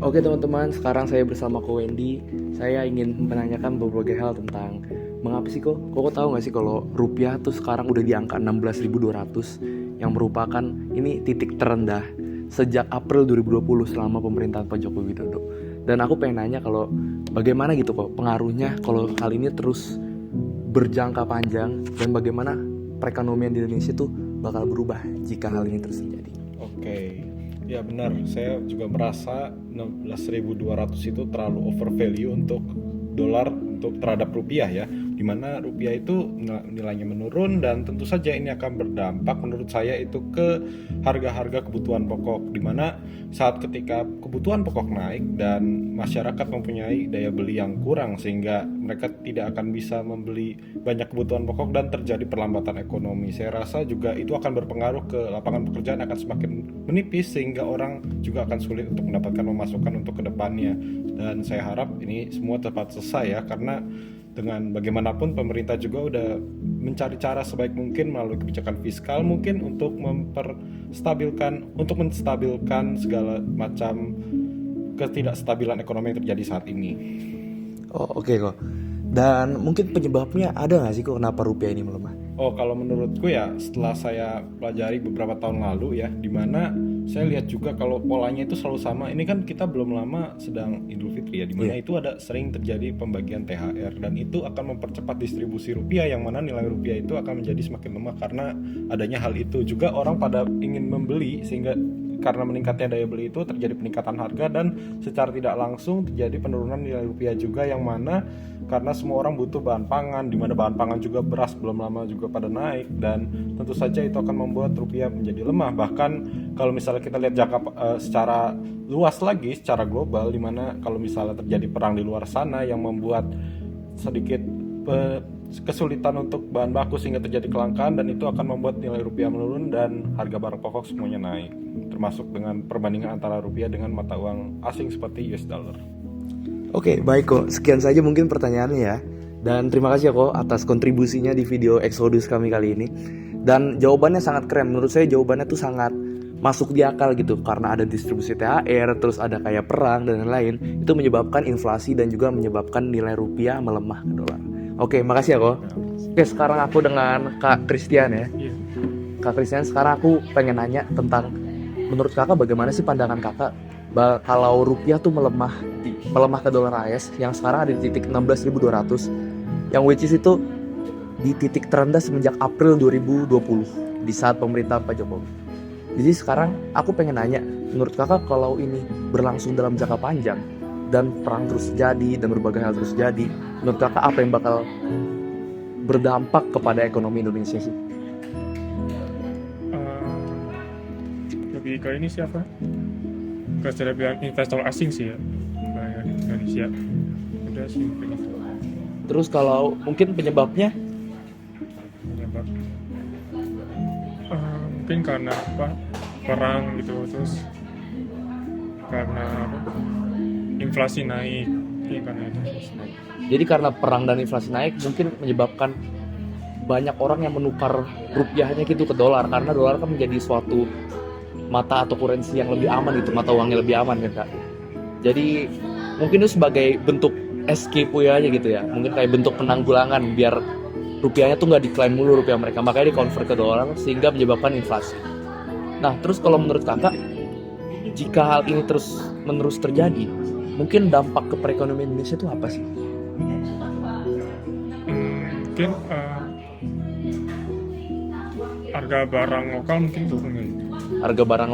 Oke teman-teman, sekarang saya bersama Ko Wendy. Saya ingin menanyakan berbagai hal tentang mengapa sih kok tahu nggak sih kalau rupiah tuh sekarang udah di angka 16.200 yang merupakan ini titik terendah sejak April 2020 selama pemerintahan Pak Joko Widodo. Dan aku pengen nanya kalau bagaimana gitu kok pengaruhnya kalau hal ini terus berjangka panjang dan bagaimana perekonomian di Indonesia tuh bakal berubah jika hal ini terus terjadi. Oke, ya benar. Saya juga merasa 16.200 itu terlalu overvalue untuk dolar untuk terhadap rupiah ya. Dimana rupiah itu nilainya menurun dan tentu saja ini akan berdampak menurut saya itu ke harga-harga kebutuhan pokok. Dimana saat ketika kebutuhan pokok naik dan masyarakat mempunyai daya beli yang kurang sehingga mereka tidak akan bisa membeli banyak kebutuhan pokok dan terjadi perlambatan ekonomi. Saya rasa juga itu akan berpengaruh ke lapangan pekerjaan akan semakin menipis sehingga orang juga akan sulit untuk mendapatkan pemasukan untuk kedepannya. Dan saya harap ini semua cepat selesai ya, karena dengan bagaimanapun pemerintah juga udah mencari cara sebaik mungkin melalui kebijakan fiskal mungkin untuk menstabilkan segala macam ketidakstabilan ekonomi yang terjadi saat ini. Oh oke kok. Dan mungkin penyebabnya ada nggak sih kok kenapa rupiah ini melemah? Oh, kalau menurutku ya setelah saya pelajari beberapa tahun lalu ya, dimana saya lihat juga kalau polanya itu selalu sama. Ini kan kita belum lama sedang Idul Fitri ya, dimana itu ada sering terjadi pembagian THR dan itu akan mempercepat distribusi rupiah, yang mana nilai rupiah itu akan menjadi semakin lemah karena adanya hal itu. Juga orang pada ingin membeli sehingga karena meningkatnya daya beli itu terjadi peningkatan harga dan secara tidak langsung terjadi penurunan nilai rupiah juga, yang mana karena semua orang butuh bahan pangan, di mana bahan pangan juga beras belum lama juga pada naik, dan tentu saja itu akan membuat rupiah menjadi lemah. Bahkan kalau misalnya kita lihat secara luas lagi, secara global, di mana kalau misalnya terjadi perang di luar sana yang membuat sedikit kesulitan untuk bahan baku sehingga terjadi kelangkaan, dan itu akan membuat nilai rupiah menurun dan harga barang pokok semuanya naik, termasuk dengan perbandingan antara rupiah dengan mata uang asing seperti US dollar. Oke, baik kok. Sekian saja mungkin pertanyaannya ya. Dan terima kasih ya kok atas kontribusinya di video Exodus kami kali ini. Dan jawabannya sangat keren. Menurut saya jawabannya tuh sangat masuk di akal gitu. Karena ada distribusi THR, terus ada kayak perang dan lain-lain. Itu menyebabkan inflasi dan juga menyebabkan nilai rupiah melemah ke dolar. Oke, makasih ya kok. Oke, sekarang aku dengan Kak Christian ya. Kak Christian, sekarang aku pengen nanya tentang menurut kakak bagaimana sih pandangan kakak kalau rupiah tuh melemah ke dolar AS yang sekarang ada di titik 16.200, yang which is itu di titik terendah semenjak April 2020 di saat pemerintahan Pak Jokowi. Jadi sekarang aku pengen nanya, menurut kakak kalau ini berlangsung dalam jangka panjang dan perang terus terjadi dan berbagai hal terus terjadi, menurut kakak apa yang bakal berdampak kepada ekonomi Indonesia sih? Lebih ke ini siapa? Ke bilang investor asing sih ya, di Indonesia. Udah sih mungkin itu. Terus kalau mungkin penyebabnya? Penyebab mungkin karena apa? Perang gitu, terus karena apa? Inflasi naik, mungkin karena itu. Jadi karena perang dan inflasi naik mungkin menyebabkan banyak orang yang menukar rupiahnya gitu ke dolar, karena dolar kan menjadi suatu mata atau currency yang lebih aman gitu, mata uangnya lebih aman kan Kak. Jadi mungkin itu sebagai bentuk escape ya aja gitu ya, mungkin kayak bentuk penanggulangan biar rupiahnya tuh nggak decline mulu rupiah mereka, makanya di convert ke dolar sehingga menyebabkan inflasi. Nah terus kalau menurut kakak, jika hal ini terus menerus terjadi, mungkin dampak ke perekonomian Indonesia itu apa sih? Mungkin harga barang lokal mungkin turun gitu. Harga barang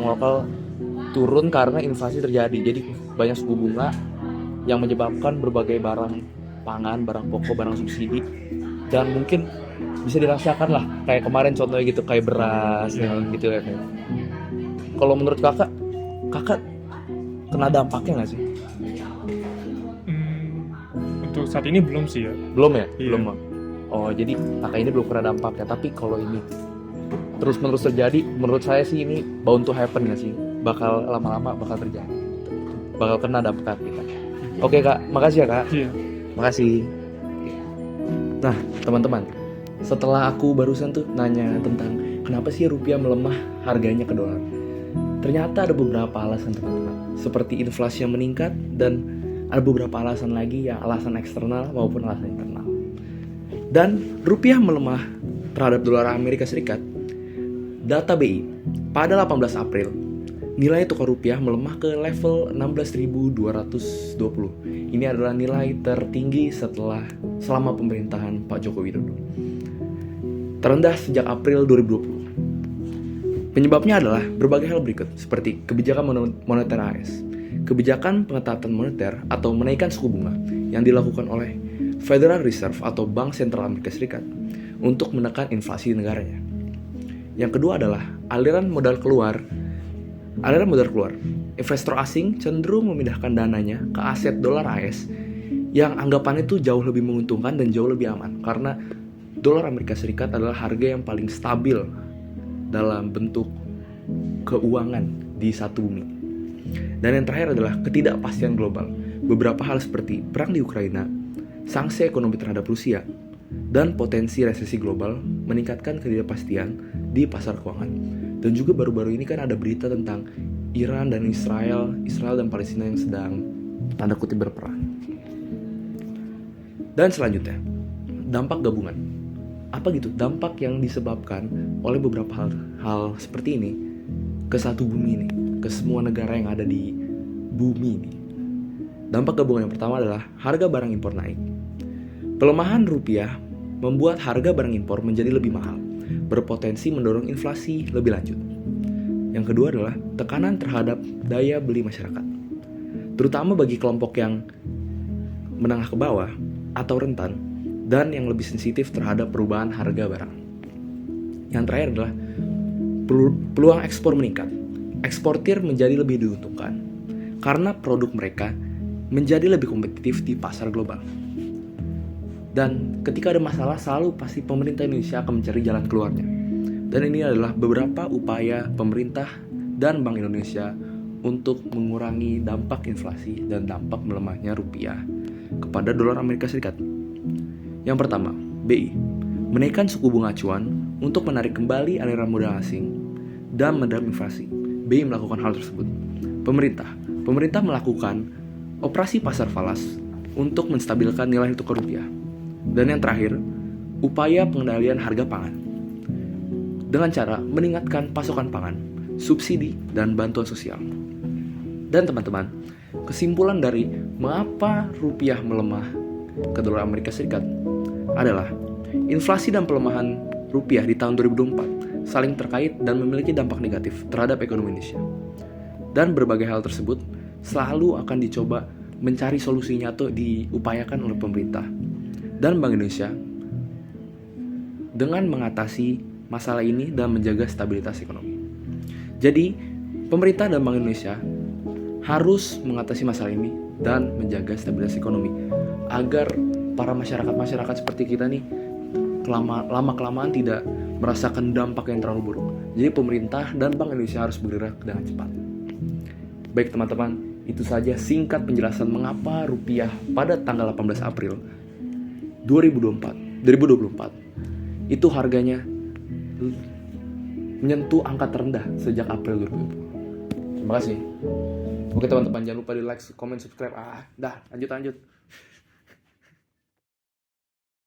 lokal turun karena inflasi terjadi. Jadi banyak suku bunga yang menyebabkan berbagai barang pangan, barang pokok, barang subsidi, dan mungkin bisa dirasakan lah kayak kemarin contohnya gitu, kayak beras dan gitu ya. Kalau menurut kakak kena dampaknya nggak sih? Untuk saat ini belum sih ya. Belum ya? Iya. Belum. Oh jadi kakak ini belum kena dampaknya. Tapi kalau ini terus menerus terjadi, menurut saya sih ini bound to happen nggak sih? Bakal lama-lama bakal terjadi, bakal kena dampak kita. Oke kak, makasih ya kak. Iya. Makasih. Nah teman-teman, setelah aku barusan tuh nanya tentang kenapa sih rupiah melemah harganya ke dolar, Ternyata ada beberapa alasan teman-teman, seperti inflasi yang meningkat dan ada beberapa alasan lagi yang alasan eksternal maupun alasan internal. Dan rupiah melemah terhadap dolar Amerika Serikat. Data BI, pada 18 April, nilai tukar rupiah melemah ke level 16.220. Ini adalah nilai tertinggi selama pemerintahan Pak Joko Widodo. Terendah sejak April 2020. Penyebabnya adalah berbagai hal berikut, seperti kebijakan moneter AS, kebijakan pengetatan moneter atau menaikkan suku bunga yang dilakukan oleh Federal Reserve atau Bank Sentral Amerika Serikat untuk menekan inflasi di negaranya. Yang kedua adalah aliran modal keluar. Investor asing cenderung memindahkan dananya ke aset dolar AS yang anggapannya itu jauh lebih menguntungkan dan jauh lebih aman karena dolar Amerika Serikat adalah harga yang paling stabil dalam bentuk keuangan di satu bumi. Dan yang terakhir adalah ketidakpastian global. Beberapa hal seperti perang di Ukraina, sanksi ekonomi terhadap Rusia, dan potensi resesi global meningkatkan ketidakpastian di pasar keuangan. Dan juga baru-baru ini kan ada berita tentang Iran dan Israel dan Palestina yang sedang tanda kutip berperang. Dan selanjutnya, dampak gabungan. Apa gitu? Dampak yang disebabkan oleh beberapa hal seperti ini ke satu bumi ini, ke semua negara yang ada di bumi ini. Dampak gabungan yang pertama adalah harga barang impor naik. Pelemahan rupiah membuat harga barang impor menjadi lebih mahal, berpotensi mendorong inflasi lebih lanjut. Yang kedua adalah tekanan terhadap daya beli masyarakat, terutama bagi kelompok yang menengah ke bawah atau rentan dan yang lebih sensitif terhadap perubahan harga barang. Yang terakhir adalah peluang ekspor meningkat. Eksportir menjadi lebih diuntungkan karena produk mereka menjadi lebih kompetitif di pasar global. Dan ketika ada masalah, selalu pasti pemerintah Indonesia akan mencari jalan keluarnya. Dan ini adalah beberapa upaya pemerintah dan Bank Indonesia untuk mengurangi dampak inflasi dan dampak melemahnya rupiah kepada dolar Amerika Serikat. Yang pertama, BI menaikkan suku bunga acuan untuk menarik kembali aliran modal asing dan meredam inflasi. BI melakukan hal tersebut. Pemerintah melakukan operasi pasar falas untuk menstabilkan nilai tukar rupiah. Dan yang terakhir, upaya pengendalian harga pangan dengan cara meningkatkan pasokan pangan, subsidi, dan bantuan sosial. Dan teman-teman, kesimpulan dari mengapa rupiah melemah ke dolar Amerika Serikat adalah inflasi dan pelemahan rupiah di tahun 2024 saling terkait dan memiliki dampak negatif terhadap ekonomi Indonesia. Dan berbagai hal tersebut selalu akan dicoba mencari solusinya atau diupayakan oleh pemerintah dan Bank Indonesia dengan mengatasi masalah ini dan menjaga stabilitas ekonomi. Jadi, pemerintah dan Bank Indonesia harus mengatasi masalah ini dan menjaga stabilitas ekonomi agar para masyarakat seperti kita nih lama-kelamaan tidak merasakan dampak yang terlalu buruk. Jadi pemerintah dan Bank Indonesia harus bergerak dengan cepat. Baik teman-teman, itu saja singkat penjelasan mengapa rupiah pada tanggal 18 April 2024 itu harganya menyentuh angka terendah sejak April 2020. Terima kasih. Oke teman-teman, jangan lupa di like, comment, subscribe. Lanjut.